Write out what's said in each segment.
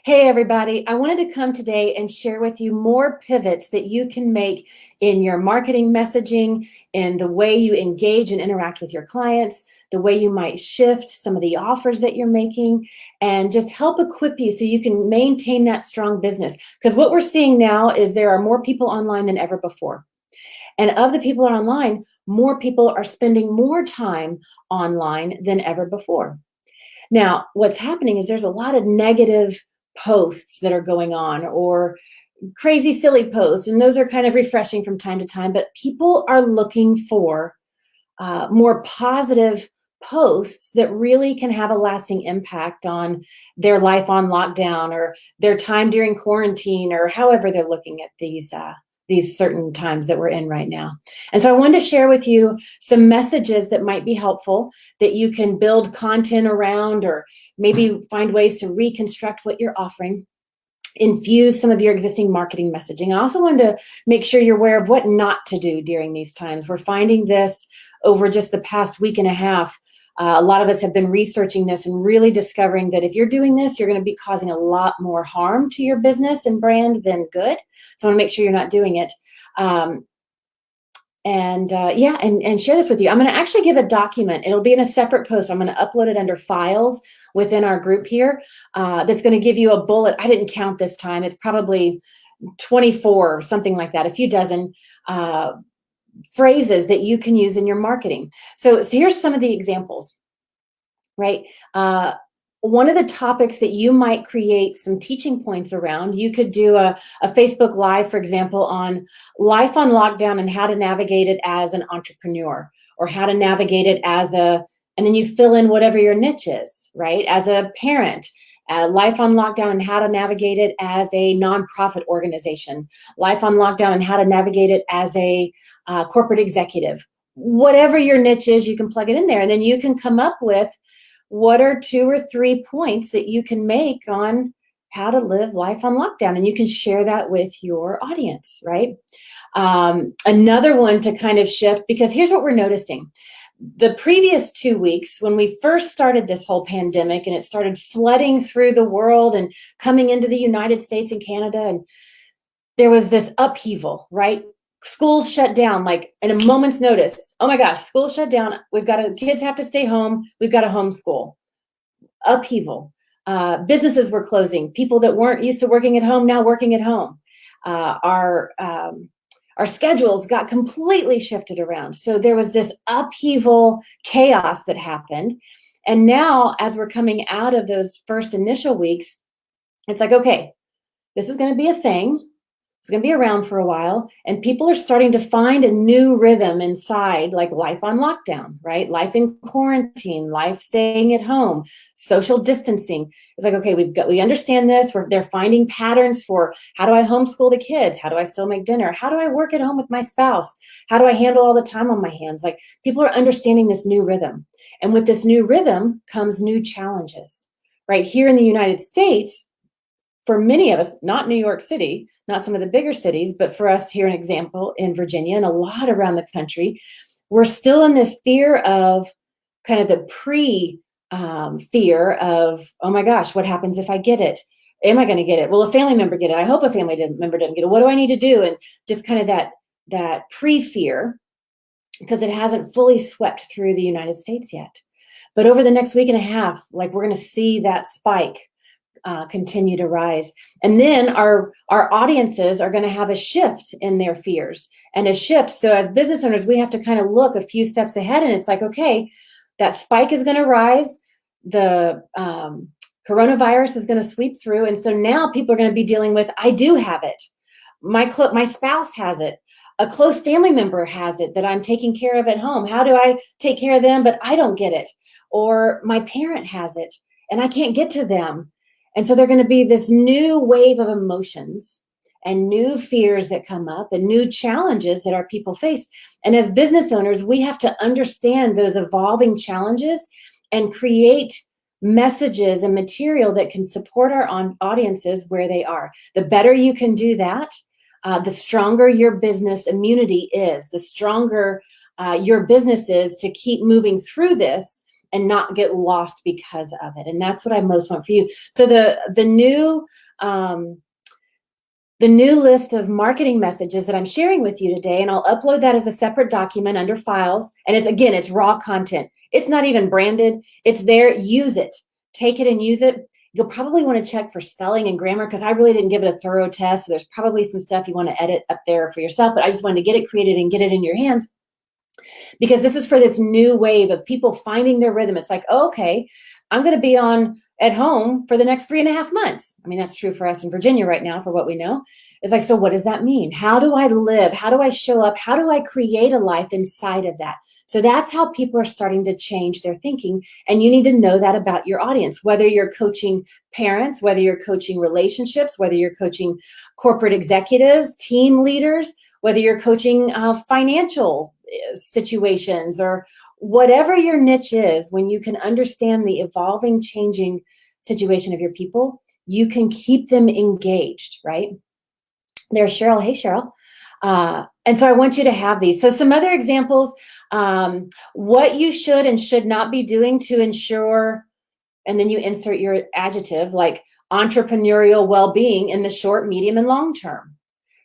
Hey, everybody. I wanted to come today and share with you more pivots that you can make in your marketing messaging, in the way you engage and interact with your clients, the way you might shift some of the offers that you're making, and just help equip you so you can maintain that strong business. Because what we're seeing now is there are more people online than ever before. And of the people online, more people are spending more time online than ever before. Now, what's happening is there's a lot of negative posts that are going on or crazy, silly posts, and those are kind of refreshing from time to time. But people are looking for more positive posts that really can have a lasting impact on their life on lockdown or their time during quarantine or however they're looking at these certain times that we're in right now. And so I wanted to share with you some messages that might be helpful that you can build content around or maybe find ways to reconstruct what you're offering, infuse some of your existing marketing messaging. I also wanted to make sure you're aware of what not to do during these times. We're finding this over just the past week and a half. A lot of us have been researching this and really discovering that if you're doing this, you're going to be causing a lot more harm to your business and brand than good. So I want to make sure you're not doing it. And share this with you. I'm going to actually give a document. It'll be in a separate post. I'm going to upload it under files within our group here. That's going to give you a bullet. I didn't count this time. It's probably 24 or something like that, a few dozen phrases that you can use in your marketing. So here's some of the examples, right? One of the topics that you might create some teaching points around, you could do a Facebook Live, for example, on life on lockdown and how to navigate it as an entrepreneur, or how to navigate it and then you fill in whatever your niche is, right? As a parent, life on lockdown and how to navigate it as a nonprofit organization, life on lockdown and how to navigate it as a corporate executive. Whatever your niche is, you can plug it in there, and then you can come up with what are 2 or 3 points that you can make on how to live life on lockdown, and you can share that with your audience, right? Another one to kind of shift, because here's what we're noticing. The previous 2 weeks, when we first started this whole pandemic and it started flooding through the world and coming into the United States and Canada, and there was this upheaval, right? Schools shut down like in a moment's notice. Oh my gosh, schools shut down. Kids have to stay home. We've got to homeschool. Upheaval. Businesses were closing. People that weren't used to working at home now working at home. Our schedules got completely shifted around. So there was this upheaval chaos that happened. And now, as we're coming out of those first initial weeks, it's like, okay, this is going to be a thing. It's going to be around for a while, and people are starting to find a new rhythm inside, like life on lockdown, right? Life in quarantine, life staying at home, social distancing. It's like, okay, we understand this. They're finding patterns for how do I homeschool the kids? How do I still make dinner? How do I work at home with my spouse? How do I handle all the time on my hands? Like, people are understanding this new rhythm, and with this new rhythm comes new challenges, right? Here in the United States, for many of us, not New York City, not some of the bigger cities, but for us here, an example in Virginia and a lot around the country, we're still in this fear of kind of the fear of, oh my gosh, what happens if I get it? Am I going to get it? Will a family member get it? I hope a family member doesn't get it. What do I need to do? And just kind of that pre-fear, because it hasn't fully swept through the United States yet. But over the next week and a half, like, we're going to see that spike continue to rise. And then our audiences are going to have a shift in their fears and a shift. So as business owners, we have to kind of look a few steps ahead, and it's like, okay, that spike is going to rise. The coronavirus is going to sweep through. And so now people are going to be dealing with, I do have it. My spouse has it. A close family member has it that I'm taking care of at home. How do I take care of them, but I don't get it? Or my parent has it and I can't get to them. And so they're going to be this new wave of emotions and new fears that come up and new challenges that our people face. And as business owners, we have to understand those evolving challenges and create messages and material that can support our audiences where they are. The better you can do that, the stronger your business immunity is, the stronger your business is to keep moving through this and not get lost because of it. And that's what I most want for you. So the new list of marketing messages that I'm sharing with you today, and I'll upload that as a separate document under files. And it's raw content. It's not even branded. It's there. Use it. Take it and use it. You'll probably want to check for spelling and grammar because I really didn't give it a thorough test. So there's probably some stuff you want to edit up there for yourself, but I just wanted to get it created and get it in your hands because this is for this new wave of people finding their rhythm. It's like, oh, okay, I'm going to be on at home for the next 3.5 months. I mean, that's true for us in Virginia right now, for what we know. It's like, so what does that mean? How do I live? How do I show up? How do I create a life inside of that? So that's how people are starting to change their thinking. And you need to know that about your audience, whether you're coaching parents, whether you're coaching relationships, whether you're coaching corporate executives, team leaders, whether you're coaching financial situations, or whatever your niche is. When you can understand the evolving, changing situation of your people, you can keep them engaged, right? There's Cheryl. Hey, Cheryl. And so I want you to have these. So some other examples, what you should and should not be doing to ensure, and then you insert your adjective like entrepreneurial well-being in the short, medium, and long term.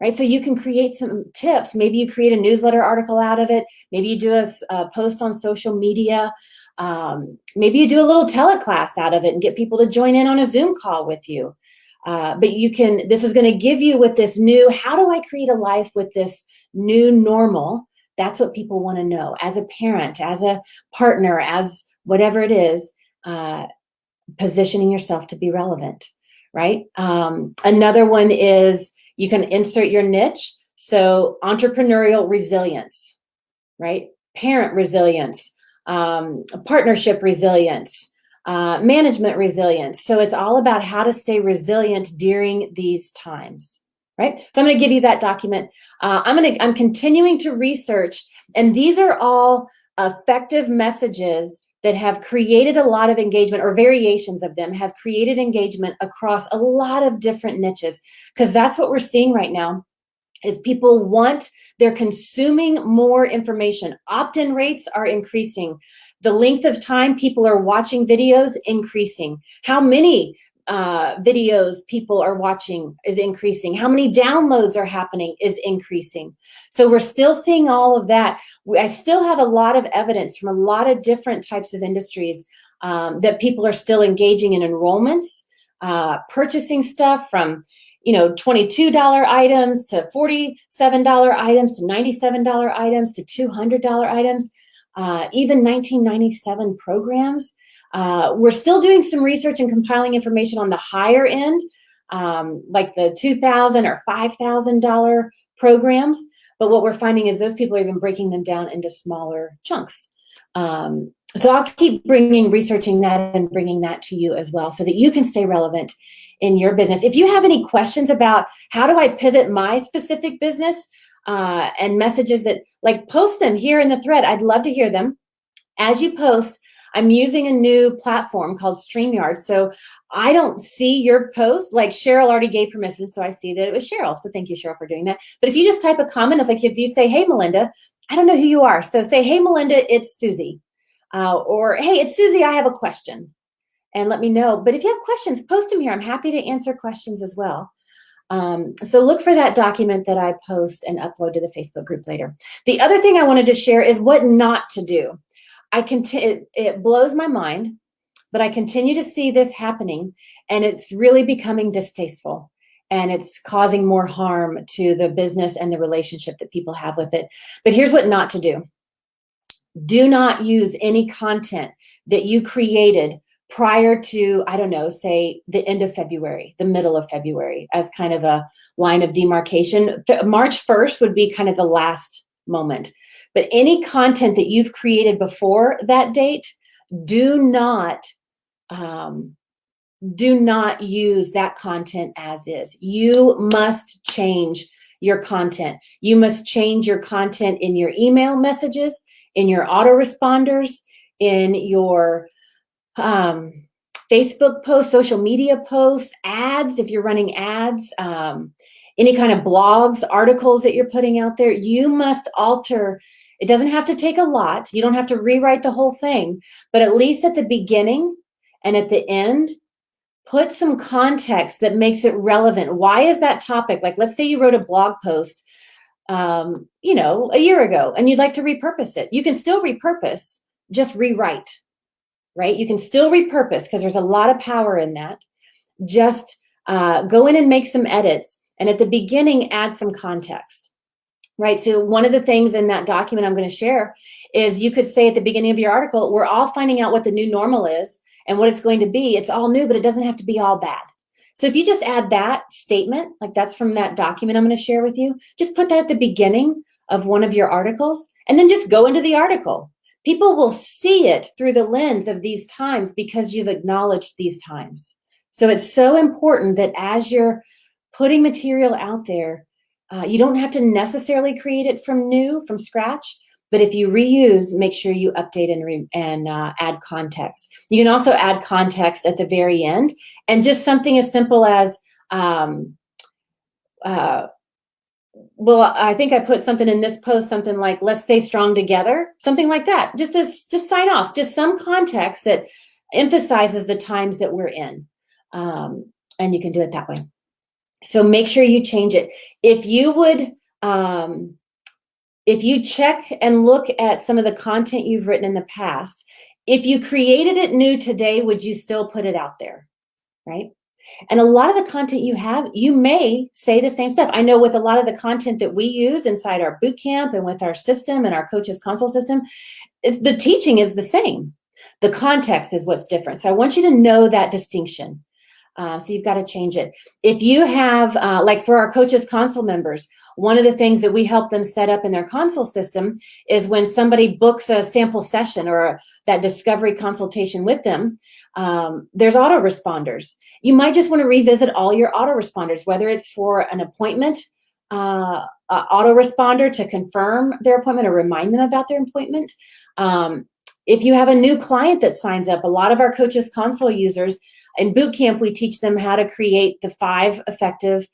Right? So you can create some tips. Maybe you create a newsletter article out of it. Maybe you do a post on social media. Maybe you do a little teleclass out of it and get people to join in on a Zoom call with you. But this is going to give you with this new, how do I create a life with this new normal? That's what people want to know as a parent, as a partner, as whatever it is, positioning yourself to be relevant, right? Another one is, you can insert your niche. So entrepreneurial resilience, right? Parent resilience, partnership resilience, management resilience. So it's all about how to stay resilient during these times, right? So I'm going to give you that document. I'm continuing to research, and these are all effective messages that have created a lot of engagement, or variations of them have created engagement across a lot of different niches, because that's what we're seeing right now is they're consuming more information. Opt-in rates are increasing. The length of time people are watching videos increasing. How many videos people are watching is increasing. How many downloads are happening is increasing. So we're still seeing all of that. I still have a lot of evidence from a lot of different types of industries that people are still engaging in enrollments, purchasing stuff from $22 items to $47 items to $97 items to $200 items, even 1997 programs. We're still doing some research and compiling information on the higher end, like the $2,000 or $5,000 programs. But what we're finding is those people are even breaking them down into smaller chunks. So I'll keep researching that and bringing that to you as well, so that you can stay relevant in your business. If you have any questions about how do I pivot my specific business and messages that, post them here in the thread. I'd love to hear them. As you post, I'm using a new platform called StreamYard. So I don't see your posts. Like Cheryl already gave permission, so I see that it was Cheryl. So thank you, Cheryl, for doing that. But if you just type a comment, if you say, hey, Melinda, I don't know who you are. So say, hey, Melinda, it's Susie. Or, hey, it's Susie, I have a question. And let me know. But if you have questions, post them here. I'm happy to answer questions as well. So look for that document that I post and upload to the Facebook group later. The other thing I wanted to share is what not to do. It blows my mind, but I continue to see this happening, and it's really becoming distasteful, and it's causing more harm to the business and the relationship that people have with it. But here's what not to do. Do not use any content that you created prior to, I don't know, say the end of February, the middle of February, as kind of a line of demarcation. March 1st would be kind of the last moment. But any content that you've created before that date, do not use that content as is. You must change your content. You must change your content in your email messages, in your autoresponders, in your Facebook posts, social media posts, ads, if you're running ads, any kind of blogs, articles that you're putting out there. You must alter. It doesn't have to take a lot. You don't have to rewrite the whole thing, but at least at the beginning and at the end, put some context that makes it relevant. Why is that topic? Like, let's say you wrote a blog post, a year ago, and you'd like to repurpose it. You can still repurpose, just rewrite, right? You can still repurpose because there's a lot of power in that. Just go in and make some edits. And at the beginning, add some context, right? So one of the things in that document I'm going to share is you could say at the beginning of your article, we're all finding out what the new normal is and what it's going to be. It's all new, but it doesn't have to be all bad. So if you just add that statement, like that's from that document I'm going to share with you, just put that at the beginning of one of your articles and then just go into the article. People will see it through the lens of these times because you've acknowledged these times. So it's so important that as you're putting material out there, you don't have to necessarily create it from scratch. But if you reuse, make sure you update and add context. You can also add context at the very end, and just something as simple as, well, I think I put something in this post, something like, let's stay strong together, something like that. Just sign off, just some context that emphasizes the times that we're in. And you can do it that way. So make sure you change it. If you would, if you check and look at some of the content you've written in the past, if you created it new today, would you still put it out there, right? And a lot of the content you have, you may say the same stuff. I know with a lot of the content that we use inside our boot camp and with our system and our Coaches Console system, the teaching is the same. The context is what's different. So I want you to know that distinction. So you've got to change it. If you have, like for our Coaches Console members, one of the things that we help them set up in their console system is when somebody books a sample session or that discovery consultation with them, there's autoresponders. You might just want to revisit all your autoresponders, whether it's for an appointment, autoresponder to confirm their appointment or remind them about their appointment. If you have a new client that signs up, a lot of our Coaches Console users, in boot camp, we teach them how to create the 5 effective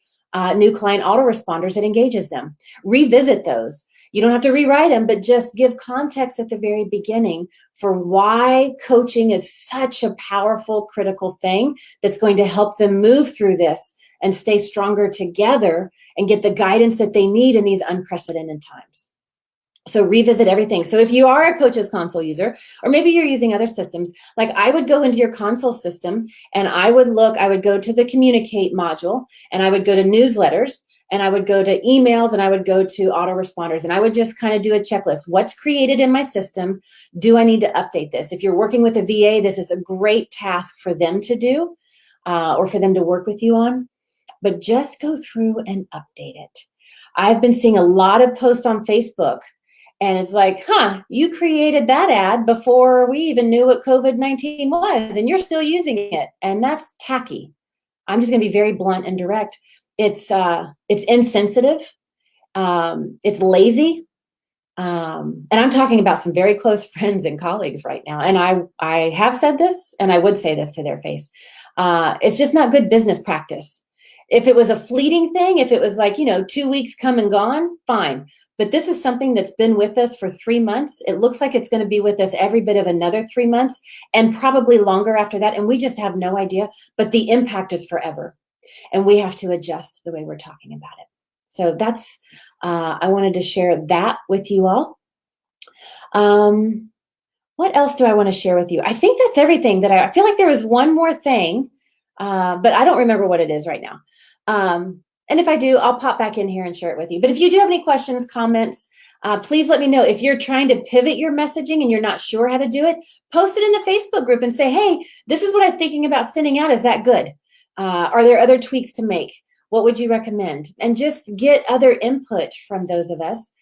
new client autoresponders that engages them. Revisit those. You don't have to rewrite them, but just give context at the very beginning for why coaching is such a powerful, critical thing that's going to help them move through this and stay stronger together and get the guidance that they need in these unprecedented times. So revisit everything. So if you are a Coaches Console user, or maybe you're using other systems, like I would go into your console system and I would go to the communicate module and I would go to newsletters and I would go to emails and I would go to autoresponders and I would just kind of do a checklist. What's created in my system? Do I need to update this? If you're working with a VA, this is a great task for them to do or for them to work with you on, but just go through and update it. I've been seeing a lot of posts on Facebook. And it's like, you created that ad before we even knew what COVID-19 was, and you're still using it. And that's tacky. I'm just going to be very blunt and direct. It's insensitive. It's lazy. And I'm talking about some very close friends and colleagues right now. And I have said this, and I would say this to their face. It's just not good business practice. If it was a fleeting thing, if it was like, 2 weeks come and gone, fine. But this is something that's been with us for 3 months. It looks like it's going to be with us every bit of another 3 months and probably longer after that. And we just have no idea, but the impact is forever. And we have to adjust the way we're talking about it. So that's, I wanted to share that with you all. What else do I want to share with you? I think that's everything that I feel like there was one more thing, but I don't remember what it is right now. And if I do, I'll pop back in here and share it with you. But if you do have any questions, comments, please let me know. If you're trying to pivot your messaging and you're not sure how to do it, post it in the Facebook group and say, hey, this is what I'm thinking about sending out. Is that good? Are there other tweaks to make? What would you recommend? And just get other input from those of us.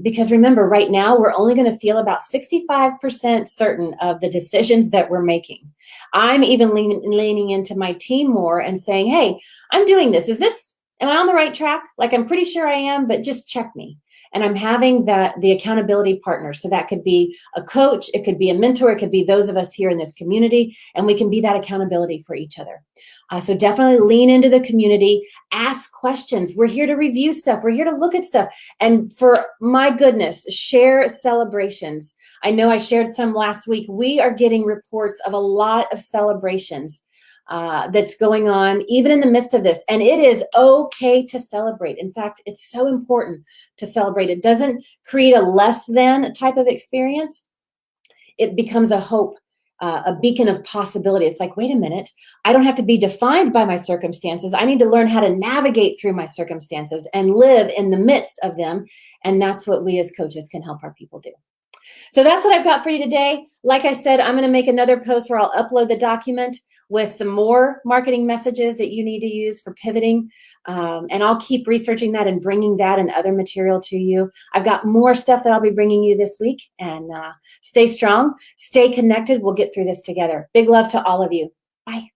Because remember, right now, we're only going to feel about 65% certain of the decisions that we're making. I'm even leaning into my team more and saying, hey, I'm doing this. Am I on the right track? Like, I'm pretty sure I am, but just check me. and I'm having the accountability partner. So that could be a coach, it could be a mentor, it could be those of us here in this community, and we can be that accountability for each other. So definitely lean into the community, ask questions. We're here to review stuff. We're here to look at stuff. And for my goodness, share celebrations. I know I shared some last week. We are getting reports of a lot of celebrations that's going on even in the midst of this. And it is okay to celebrate. In fact, it's so important to celebrate. It doesn't create a less than type of experience. It becomes a hope, a beacon of possibility. It's like, wait a minute, I don't have to be defined by my circumstances. I need to learn how to navigate through my circumstances and live in the midst of them. And that's what we as coaches can help our people do. So that's what I've got for you today. Like I said, I'm going to make another post where I'll upload the document with some more marketing messages that you need to use for pivoting. And I'll keep researching that and bringing that and other material to you. I've got more stuff that I'll be bringing you this week. And stay strong, stay connected. We'll get through this together. Big love to all of you. Bye.